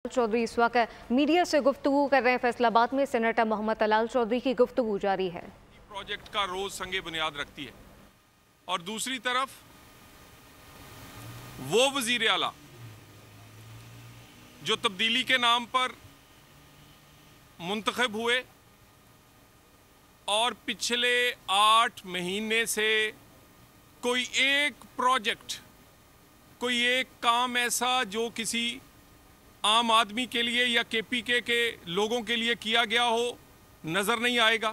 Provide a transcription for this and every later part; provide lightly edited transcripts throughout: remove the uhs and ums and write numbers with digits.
चौधरी इस वक्त मीडिया से गुफ्तगू कर रहे हैं। फैसलाबाद में सेनेटर मोहम्मद तलाल चौधरी की गुफ्तगू जारी है। प्रोजेक्ट का रोज संगे बुनियाद रखती है और दूसरी तरफ वो वजीर आला जो तब्दीली के नाम पर मुंतखब हुए और पिछले 8 महीने से कोई एक प्रोजेक्ट, कोई एक काम ऐसा जो किसी आम आदमी के लिए या केपीके के लोगों के लिए किया गया हो नजर नहीं आएगा।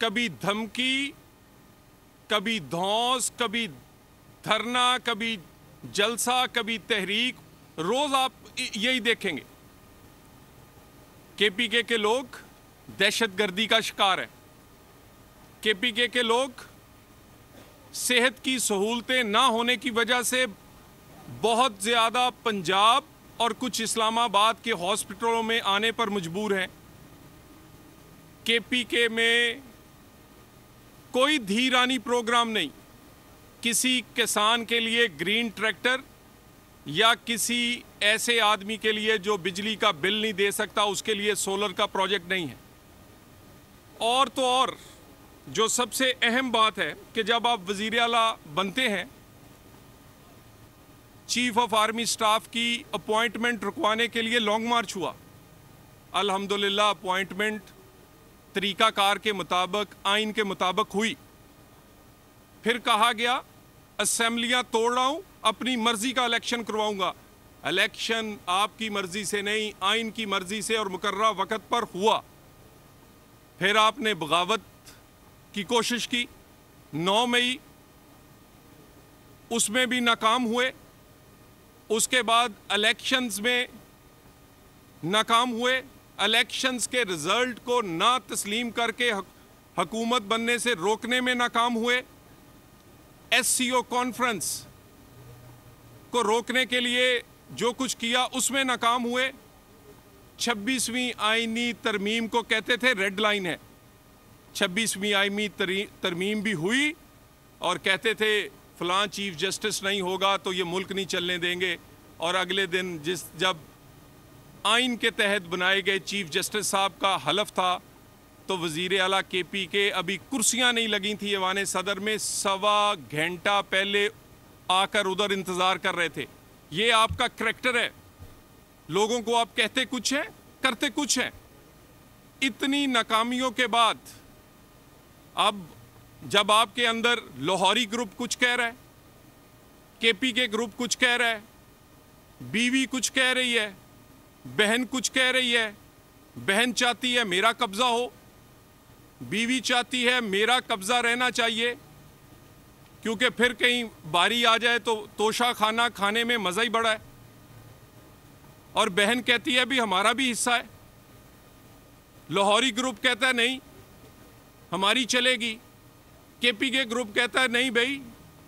कभी धमकी, कभी धौंस, कभी धरना, कभी जलसा, कभी तहरीक, रोज आप यही देखेंगे। केपीके के लोग दहशतगर्दी का शिकार हैं। केपीके के लोग सेहत की सहूलतें ना होने की वजह से बहुत ज़्यादा पंजाब और कुछ इस्लामाबाद के हॉस्पिटलों में आने पर मजबूर हैं। केपीके में कोई धीरानी प्रोग्राम नहीं, किसी किसान के लिए ग्रीन ट्रैक्टर या किसी ऐसे आदमी के लिए जो बिजली का बिल नहीं दे सकता उसके लिए सोलर का प्रोजेक्ट नहीं है। और तो और जो सबसे अहम बात है कि जब आप वज़ीर आला बनते हैं, चीफ ऑफ आर्मी स्टाफ की अपॉइंटमेंट रुकवाने के लिए लॉन्ग मार्च हुआ। अल्हम्दुलिल्लाह अपॉइंटमेंट तरीकाकार के मुताबिक, आइन के मुताबिक हुई। फिर कहा गया असेंबलियां तोड़ रहा हूं, अपनी मर्जी का इलेक्शन करवाऊंगा। इलेक्शन आपकी मर्जी से नहीं, आइन की मर्जी से और मुकर्ररा वक्त पर हुआ। फिर आपने बगावत की कोशिश की 9 मई, उसमें भी नाकाम हुए। उसके बाद इलेक्शंस में नाकाम हुए। इलेक्शंस के रिजल्ट को ना तस्लीम करके हुकूमत बनने से रोकने में नाकाम हुए। एससीओ कॉन्फ्रेंस को रोकने के लिए जो कुछ किया उसमें नाकाम हुए। 26वीं आईनी तरमीम को कहते थे रेड लाइन है। 26वीं आईनी तरमीम भी हुई और कहते थे फलां चीफ जस्टिस नहीं होगा तो ये मुल्क नहीं चलने देंगे। और अगले दिन जब आइन के तहत बनाए गए चीफ जस्टिस साहब का हलफ था तो वज़ीर आला केपीके अभी कुर्सियां नहीं लगी थी ऐवान सदर में, 1.25 घंटा पहले आकर उधर इंतज़ार कर रहे थे। ये आपका करैक्टर है। लोगों को आप कहते कुछ हैं, करते कुछ हैं। इतनी नाकामियों के बाद अब जब आपके अंदर लाहौरी ग्रुप कुछ कह रहा है, केपीके ग्रुप कुछ कह रहा है, बीवी कुछ कह रही है, बहन कुछ कह रही है। बहन चाहती है मेरा कब्जा हो, बीवी चाहती है मेरा कब्जा रहना चाहिए, क्योंकि फिर कहीं बारी आ जाए तो तोशा खाना खाने में मज़ा ही बड़ा है। और बहन कहती है भी हमारा भी हिस्सा है। लाहौरी ग्रुप कहता है नहीं हमारी चलेगी। केपीके ग्रुप कहता है नहीं भाई,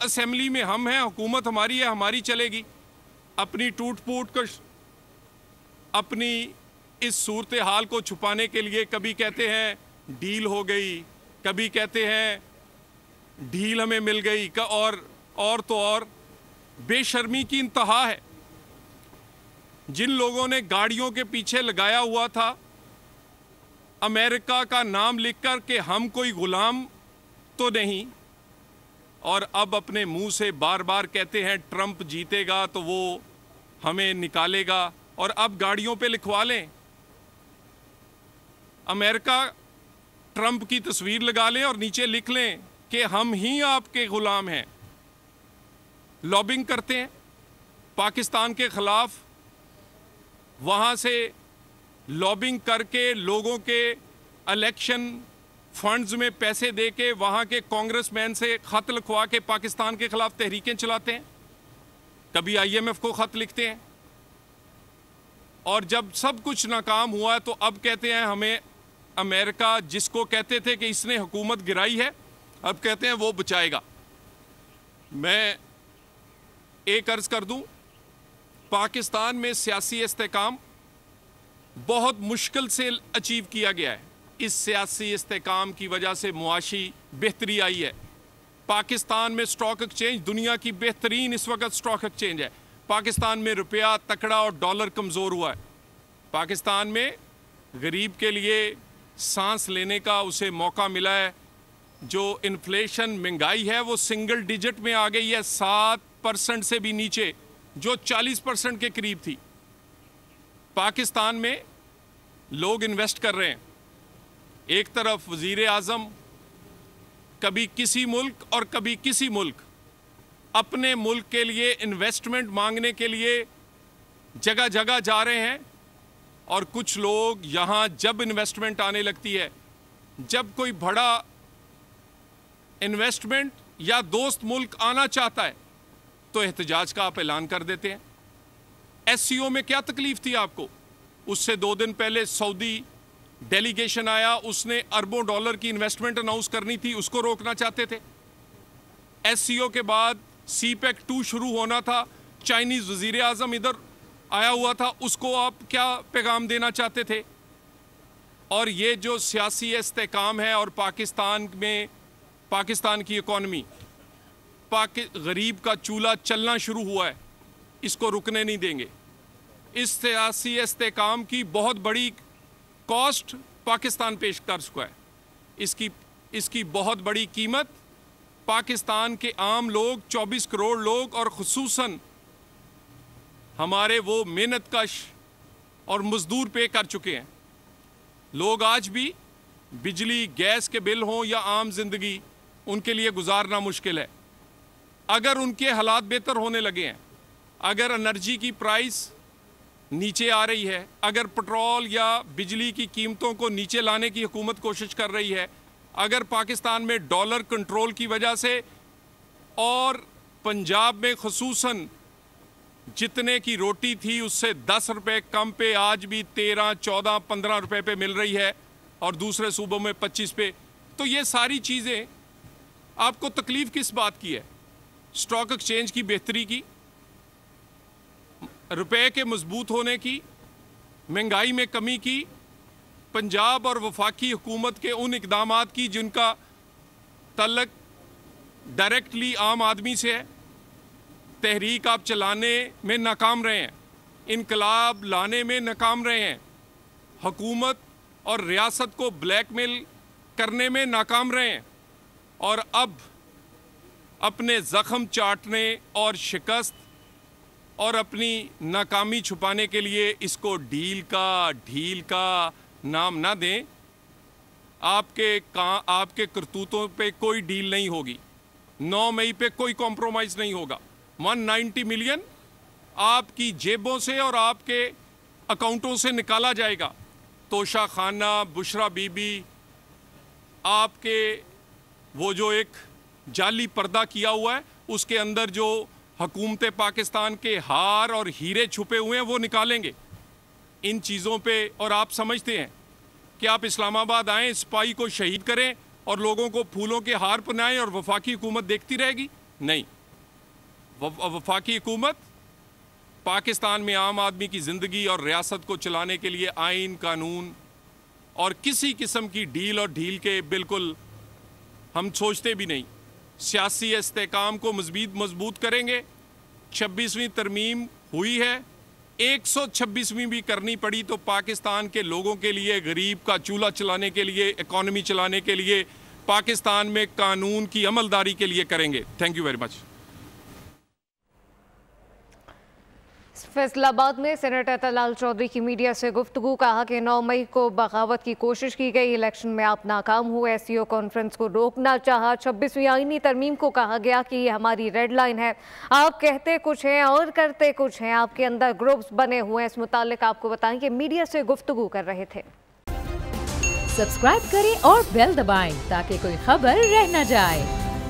असेंबली में हम हैं, हुकूमत हमारी है, हमारी चलेगी। अपनी टूट फूट को, अपनी इस सूरत हाल को छुपाने के लिए कभी कहते हैं डील हो गई, कभी कहते हैं ढील हमें मिल गई, और तो और बेशर्मी की इंतहा है। जिन लोगों ने गाड़ियों के पीछे लगाया हुआ था अमेरिका का नाम लिखकर कि हम कोई गुलाम तो नहीं, और अब अपने मुंह से बार बार कहते हैं ट्रंप जीतेगा तो वो हमें निकालेगा, और अब गाड़ियों पे लिखवा लें अमेरिका ट्रंप की तस्वीर लगा लें और नीचे लिख लें कि हम ही आपके गुलाम हैं। लॉबिंग करते हैं पाकिस्तान के खिलाफ, वहाँ से लॉबिंग करके लोगों के इलेक्शन फंड्स में पैसे देके वहाँ के कांग्रेसमैन से खत लिखवा के पाकिस्तान के खिलाफ तहरीकें चलाते हैं। कभी आईएमएफ को खत लिखते हैं। और जब सब कुछ नाकाम हुआ तो अब कहते हैं हमें अमेरिका, जिसको कहते थे कि इसने हुकूमत गिराई है, अब कहते हैं वो बचाएगा। मैं एक अर्ज कर दूं, पाकिस्तान में सियासी इस्तेकाम बहुत मुश्किल से अचीव किया गया है। इस सियासी इस्तेकाम की वजह से मुआशी बेहतरी आई है। पाकिस्तान में स्टॉक एक्सचेंज दुनिया की बेहतरीन इस वक्त स्टॉक एक्सचेंज है। पाकिस्तान में रुपया तकड़ा और डॉलर कमज़ोर हुआ है। पाकिस्तान में गरीब के लिए सांस लेने का उसे मौका मिला है। जो इन्फ्लेशन महंगाई है वो सिंगल डिजिट में आ गई है, 7% से भी नीचे, जो 40% के करीब थी। पाकिस्तान में लोग इन्वेस्ट कर रहे हैं। एक तरफ वज़ीर आज़म कभी किसी मुल्क और कभी किसी मुल्क अपने मुल्क के लिए इन्वेस्टमेंट मांगने के लिए जगह जगह जा रहे हैं, और कुछ लोग यहाँ जब इन्वेस्टमेंट आने लगती है, जब कोई बड़ा इन्वेस्टमेंट या दोस्त मुल्क आना चाहता है तो एहतजाज का आप ऐलान कर देते हैं। SCO में क्या तकलीफ थी आपको? उससे 2 दिन पहले सऊदी डेलीगेशन आया, उसने अरबों डॉलर की इन्वेस्टमेंट अनाउंस करनी थी, उसको रोकना चाहते थे। SCO के बाद CPEC 2 शुरू होना था, चाइनीज़ वज़ीर आज़म इधर आया हुआ था, उसको आप क्या पैगाम देना चाहते थे? और ये जो सियासी इस्तेहकाम है और पाकिस्तान की इकॉनमी, गरीब का चूल्हा चलना शुरू हुआ है, इसको रुकने नहीं देंगे। इस सियासी इस्तेहकाम की बहुत बड़ी कॉस्ट पाकिस्तान पेश कर चुका है। इसकी बहुत बड़ी कीमत पाकिस्तान के आम लोग, 24 करोड़ लोग और खुसूसन हमारे वो मेहनतकश और मजदूर पे कर चुके हैं। लोग आज भी बिजली गैस के बिल हों या आम जिंदगी, उनके लिए गुजारना मुश्किल है। अगर उनके हालात बेहतर होने लगे हैं, अगर एनर्जी की प्राइस नीचे आ रही है, अगर पेट्रोल या बिजली की कीमतों को नीचे लाने की हुकूमत कोशिश कर रही है, अगर पाकिस्तान में डॉलर कंट्रोल की वजह से और पंजाब में खुसूसन जितने की रोटी थी उससे 10 रुपये कम पे आज भी 13, 14, 15 रुपये पे मिल रही है, और दूसरे सूबों में 25 पे, तो ये सारी चीज़ें आपको तकलीफ़ किस बात की है? स्टॉक एक्सचेंज की बेहतरी की, रुपए के मजबूत होने की, महंगाई में कमी की, पंजाब और वफाकी हुकूमत के उन इक़दामात की जिनका तल्लक डायरेक्टली आम आदमी से है। तहरीक आप चलाने में नाकाम रहे हैं, इनकलाब लाने में नाकाम रहे हैं, हुकूमत और रियासत को ब्लैकमेल करने में नाकाम रहे हैं, और अब अपने ज़ख्म चाटने और शिकस्त और अपनी नाकामी छुपाने के लिए इसको ढील का नाम ना दें। आपके करतूतों पे कोई डील नहीं होगी। 9 मई पे कोई कॉम्प्रोमाइज़ नहीं होगा। 190 मिलियन आपकी जेबों से और आपके अकाउंटों से निकाला जाएगा। तोशा खाना, बुशरा बीबी, आपके वो जो एक जाली पर्दा किया हुआ है उसके अंदर जो हुकूमत पाकिस्तान के हार और हीरे छुपे हुए हैं वो निकालेंगे। इन चीज़ों पे, और आप समझते हैं कि आप इस्लामाबाद आएँ, सिपाही को शहीद करें और लोगों को फूलों के हार पहनाएं और वफाकी हुकूमत देखती रहेगी? नहीं। वफाकी हुकूमत पाकिस्तान में आम आदमी की ज़िंदगी और रियासत को चलाने के लिए आइन, कानून और किसी किस्म की डील और ढील के बिल्कुल हम सोचते भी नहीं। सियासी इस्तेहकाम को मजबूत करेंगे। 26वीं तरमीम हुई है, 126वीं भी करनी पड़ी तो पाकिस्तान के लोगों के लिए, गरीब का चूल्हा चलाने के लिए, इकॉनमी चलाने के लिए, पाकिस्तान में कानून की अमलदारी के लिए करेंगे। Thank you very much. Faisalabad में सेनेटर तलाल चौधरी की मीडिया से गुफ्तगू, कहा कि 9 मई को बगावत की कोशिश की गई, इलेक्शन में आप नाकाम हुए, SCO कॉन्फ्रेंस को रोकना चाहा, 26वीं आईनी तरमीम को कहा गया कि ये हमारी रेड लाइन है, आप कहते कुछ हैं और करते कुछ हैं, आपके अंदर ग्रुप्स बने हुए हैं। इस मुतालिक आपको बताएं कि मीडिया से गुफ्तगू कर रहे थे। सब्सक्राइब करें और बेल दबाएं ताकि कोई खबर रह न जाए।